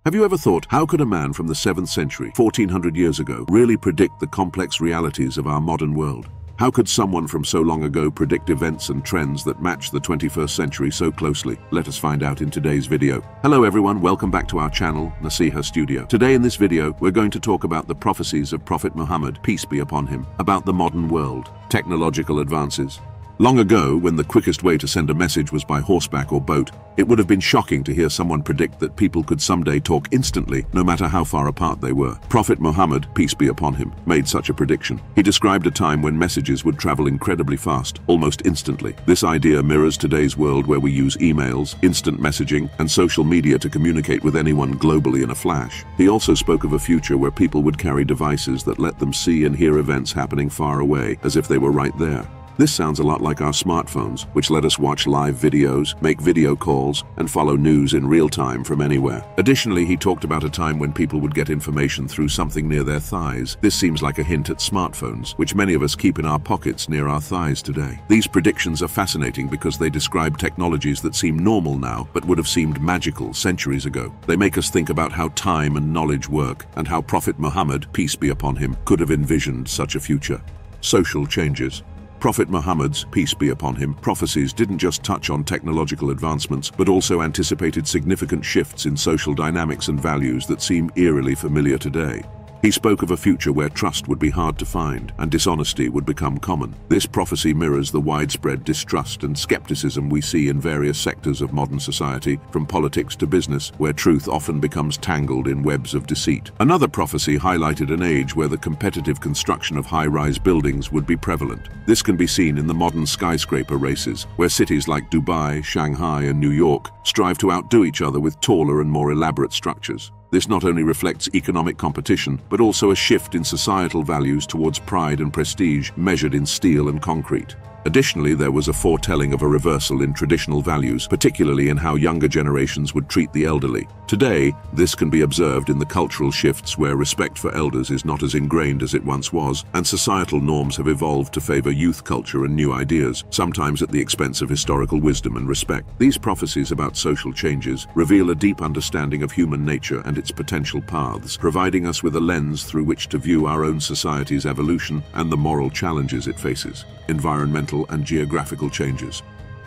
Have you ever thought, how could a man from the 7th century, 1400 years ago, really predict the complex realities of our modern world? How could someone from so long ago predict events and trends that match the 21st century so closely? Let us find out in today's video. Hello everyone, welcome back to our channel, Naseeha Studio. Today in this video, we're going to talk about the prophecies of Prophet Muhammad, peace be upon him, about the modern world, technological advances. Long ago, when the quickest way to send a message was by horseback or boat, it would have been shocking to hear someone predict that people could someday talk instantly, no matter how far apart they were. Prophet Muhammad, peace be upon him, made such a prediction. He described a time when messages would travel incredibly fast, almost instantly. This idea mirrors today's world where we use emails, instant messaging, and social media to communicate with anyone globally in a flash. He also spoke of a future where people would carry devices that let them see and hear events happening far away, as if they were right there. This sounds a lot like our smartphones, which let us watch live videos, make video calls, and follow news in real time from anywhere. Additionally, he talked about a time when people would get information through something near their thighs. This seems like a hint at smartphones, which many of us keep in our pockets near our thighs today. These predictions are fascinating because they describe technologies that seem normal now, but would have seemed magical centuries ago. They make us think about how time and knowledge work, and how Prophet Muhammad, peace be upon him, could have envisioned such a future. Social changes. Prophet Muhammad's, peace be upon him, prophecies didn't just touch on technological advancements, but also anticipated significant shifts in social dynamics and values that seem eerily familiar today. He spoke of a future where trust would be hard to find and dishonesty would become common. This prophecy mirrors the widespread distrust and skepticism we see in various sectors of modern society, from politics to business, where truth often becomes tangled in webs of deceit. Another prophecy highlighted an age where the competitive construction of high-rise buildings would be prevalent. This can be seen in the modern skyscraper races, where cities like Dubai, Shanghai, and New York strive to outdo each other with taller and more elaborate structures. This not only reflects economic competition, but also a shift in societal values towards pride and prestige measured in steel and concrete. Additionally, there was a foretelling of a reversal in traditional values, particularly in how younger generations would treat the elderly. Today, this can be observed in the cultural shifts where respect for elders is not as ingrained as it once was, and societal norms have evolved to favor youth culture and new ideas, sometimes at the expense of historical wisdom and respect. These prophecies about social changes reveal a deep understanding of human nature and its potential paths, providing us with a lens through which to view our own society's evolution and the moral challenges it faces. Environmental and geographical changes.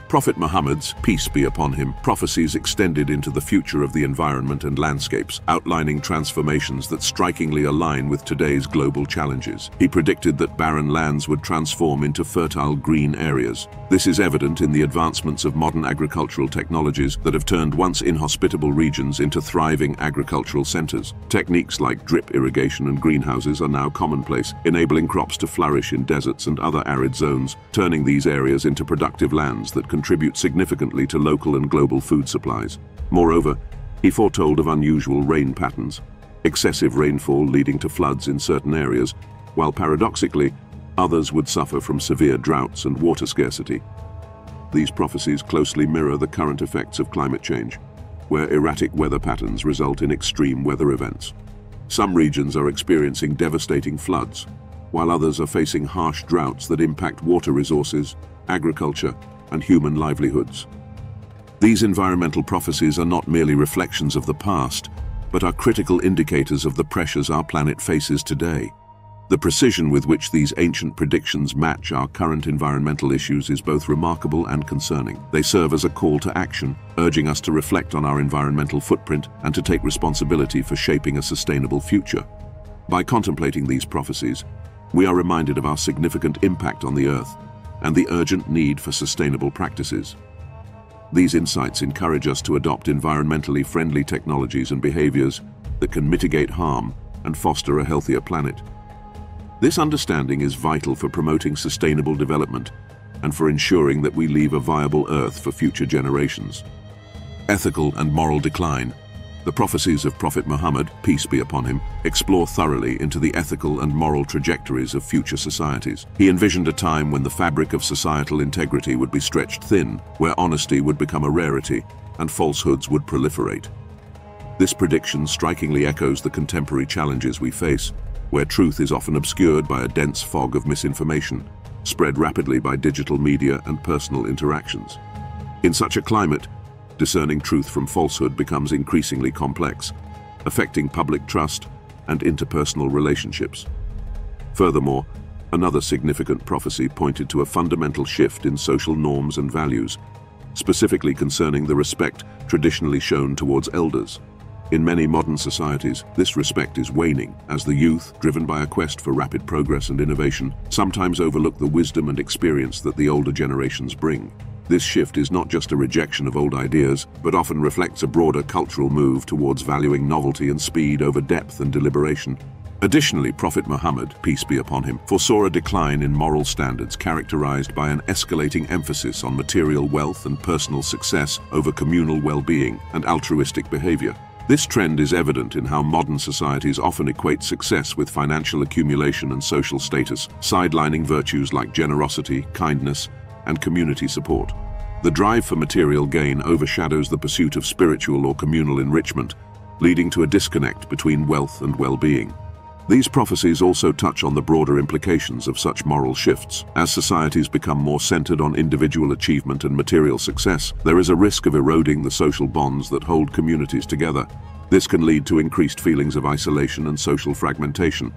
Prophet Muhammad's, peace be upon him, prophecies extended into the future of the environment and landscapes, outlining transformations that strikingly align with today's global challenges. He predicted that barren lands would transform into fertile green areas. This is evident in the advancements of modern agricultural technologies that have turned once inhospitable regions into thriving agricultural centers. Techniques like drip irrigation and greenhouses are now commonplace, enabling crops to flourish in deserts and other arid zones, turning these areas into productive lands that contribute significantly to local and global food supplies. Moreover, he foretold of unusual rain patterns, excessive rainfall leading to floods in certain areas, while paradoxically, others would suffer from severe droughts and water scarcity. These prophecies closely mirror the current effects of climate change, where erratic weather patterns result in extreme weather events. Some regions are experiencing devastating floods, while others are facing harsh droughts that impact water resources, agriculture, and human livelihoods. These environmental prophecies are not merely reflections of the past, but are critical indicators of the pressures our planet faces today. The precision with which these ancient predictions match our current environmental issues is both remarkable and concerning. They serve as a call to action, urging us to reflect on our environmental footprint and to take responsibility for shaping a sustainable future. By contemplating these prophecies, we are reminded of our significant impact on the Earth and the urgent need for sustainable practices. These insights encourage us to adopt environmentally friendly technologies and behaviors that can mitigate harm and foster a healthier planet. This understanding is vital for promoting sustainable development and for ensuring that we leave a viable Earth for future generations. Ethical and moral decline. The prophecies of Prophet Muhammad, peace be upon him, explore thoroughly into the ethical and moral trajectories of future societies. He envisioned a time when the fabric of societal integrity would be stretched thin, where honesty would become a rarity and falsehoods would proliferate. This prediction strikingly echoes the contemporary challenges we face, where truth is often obscured by a dense fog of misinformation, spread rapidly by digital media and personal interactions. In such a climate, discerning truth from falsehood becomes increasingly complex, affecting public trust and interpersonal relationships. Furthermore, another significant prophecy pointed to a fundamental shift in social norms and values, specifically concerning the respect traditionally shown towards elders. In many modern societies, this respect is waning, as the youth, driven by a quest for rapid progress and innovation, sometimes overlook the wisdom and experience that the older generations bring. This shift is not just a rejection of old ideas, but often reflects a broader cultural move towards valuing novelty and speed over depth and deliberation. Additionally, Prophet Muhammad, peace be upon him, foresaw a decline in moral standards characterized by an escalating emphasis on material wealth and personal success over communal well-being and altruistic behavior. This trend is evident in how modern societies often equate success with financial accumulation and social status, sidelining virtues like generosity, kindness, and community support. The drive for material gain overshadows the pursuit of spiritual or communal enrichment, leading to a disconnect between wealth and well-being. These prophecies also touch on the broader implications of such moral shifts. As societies become more centered on individual achievement and material success, there is a risk of eroding the social bonds that hold communities together. This can lead to increased feelings of isolation and social fragmentation,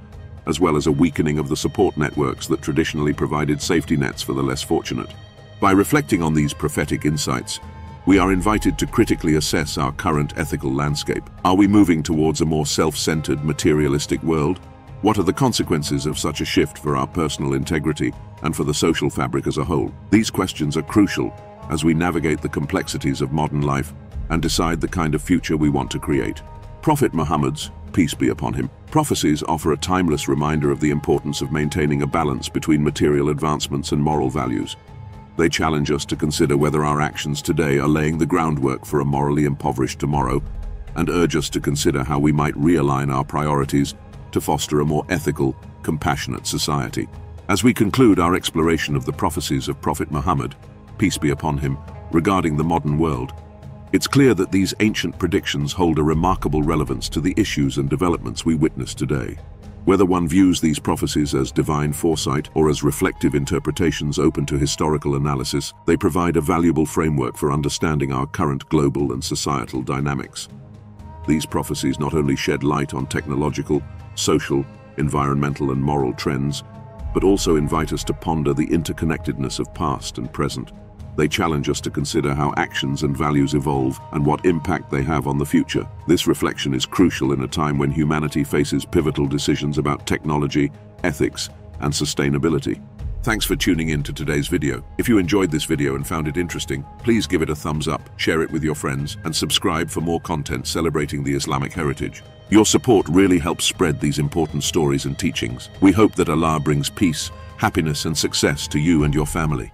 as well as a weakening of the support networks that traditionally provided safety nets for the less fortunate. By reflecting on these prophetic insights, we are invited to critically assess our current ethical landscape. Are we moving towards a more self-centered, materialistic world? What are the consequences of such a shift for our personal integrity and for the social fabric as a whole? These questions are crucial as we navigate the complexities of modern life and decide the kind of future we want to create. Prophet Muhammad's, peace be upon him, prophecies offer a timeless reminder of the importance of maintaining a balance between material advancements and moral values. They challenge us to consider whether our actions today are laying the groundwork for a morally impoverished tomorrow, and urge us to consider how we might realign our priorities to foster a more ethical, compassionate society. As we conclude our exploration of the prophecies of Prophet Muhammad, peace be upon him, regarding the modern world, it's clear that these ancient predictions hold a remarkable relevance to the issues and developments we witness today. Whether one views these prophecies as divine foresight or as reflective interpretations open to historical analysis, they provide a valuable framework for understanding our current global and societal dynamics. These prophecies not only shed light on technological, social, environmental, and moral trends, but also invite us to ponder the interconnectedness of past and present. They challenge us to consider how actions and values evolve and what impact they have on the future. This reflection is crucial in a time when humanity faces pivotal decisions about technology, ethics, and sustainability. Thanks for tuning in to today's video. If you enjoyed this video and found it interesting, please give it a thumbs up, share it with your friends, and subscribe for more content celebrating the Islamic heritage. Your support really helps spread these important stories and teachings. We hope that Allah brings peace, happiness, and success to you and your family.